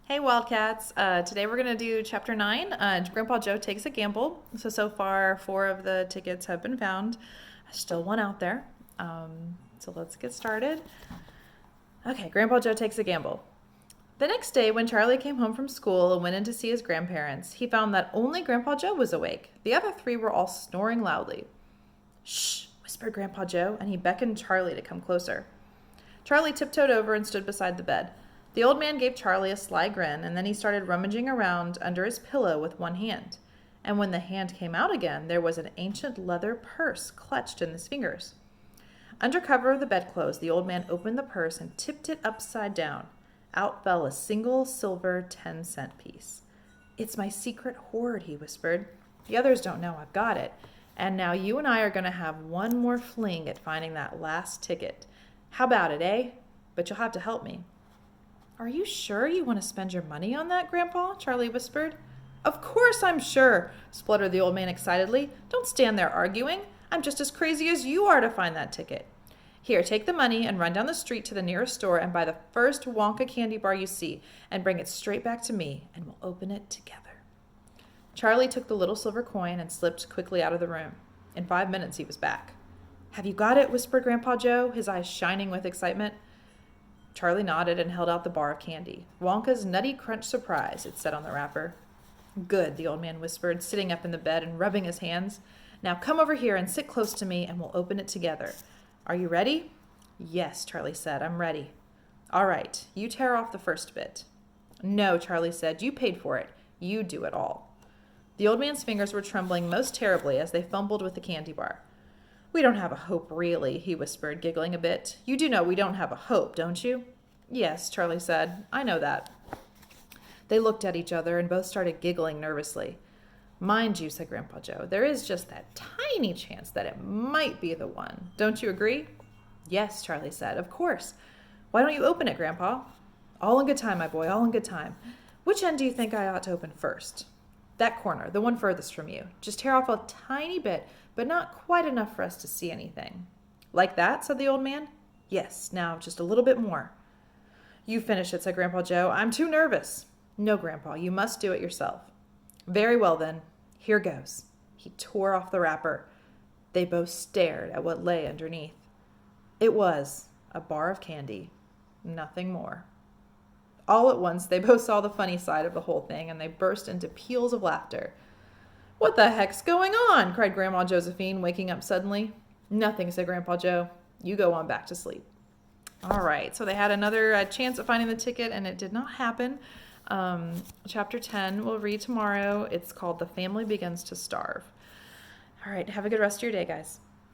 Hey Wildcats! Today we're gonna do chapter 9. Grandpa Joe takes a gamble. So far, 4 of the tickets have been found. Still one out there. So let's get started. Okay, Grandpa Joe takes a gamble. The next day, when Charlie came home from school and went in to see his grandparents, he found that only Grandpa Joe was awake. The other 3 were all snoring loudly. Shh, whispered Grandpa Joe, and he beckoned Charlie to come closer. Charlie tiptoed over and stood beside the bed. The old man gave Charlie a sly grin, and then he started rummaging around under his pillow with one hand. And when the hand came out again, there was an ancient leather purse clutched in his fingers. Under cover of the bedclothes, the old man opened the purse and tipped it upside down. Out fell a single silver 10-cent piece. "It's my secret hoard," he whispered. "The others don't know I've got it. And now you and I are going to have one more fling at finding that last ticket. How about it, eh? But you'll have to help me." "Are you sure you want to spend your money on that, Grandpa?" Charlie whispered. "Of course I'm sure," spluttered the old man excitedly. "Don't stand there arguing. I'm just as crazy as you are to find that ticket. Here, take the money and run down the street to the nearest store and buy the first Wonka candy bar you see and bring it straight back to me, and we'll open it together." Charlie took the little silver coin and slipped quickly out of the room. In 5 minutes he was back. "Have you got it?" whispered Grandpa Joe, his eyes shining with excitement. Charlie nodded and held out the bar of candy. "Wonka's Nutty Crunch Surprise," it said on the wrapper. "Good," the old man whispered, sitting up in the bed and rubbing his hands. "Now come over here and sit close to me and we'll open it together. Are you ready?" "Yes," Charlie said, "I'm ready." "All right, you tear off the first bit." "No," Charlie said, "you paid for it. You do it all." The old man's fingers were trembling most terribly as they fumbled with the candy bar. "We don't have a hope, really," he whispered, giggling a bit. "You do know we don't have a hope, don't you?" "Yes," Charlie said, "I know that." They looked at each other and both started giggling nervously. "Mind you," said Grandpa Joe, "there is just that tiny chance that it might be the one. Don't you agree?" "Yes," Charlie said, "of course. Why don't you open it, Grandpa?" "All in good time, my boy, all in good time. Which end do you think I ought to open first?" "That corner, the one furthest from you. Just tear off a tiny bit, but not quite enough for us to see anything." "Like that?" said the old man. "Yes, now just a little bit more." "You finish it," said Grandpa Joe. "I'm too nervous." "No, Grandpa, you must do it yourself." "Very well, then. Here goes." He tore off the wrapper. They both stared at what lay underneath. It was a bar of candy, nothing more. All at once, they both saw the funny side of the whole thing, and they burst into peals of laughter. "What the heck's going on?" cried Grandma Josephine, waking up suddenly. "Nothing," said Grandpa Joe. "You go on back to sleep." All right, so they had another chance at finding the ticket, and it did not happen. Chapter 10 we'll read tomorrow. It's called "The Family Begins to Starve." All right, have a good rest of your day, guys.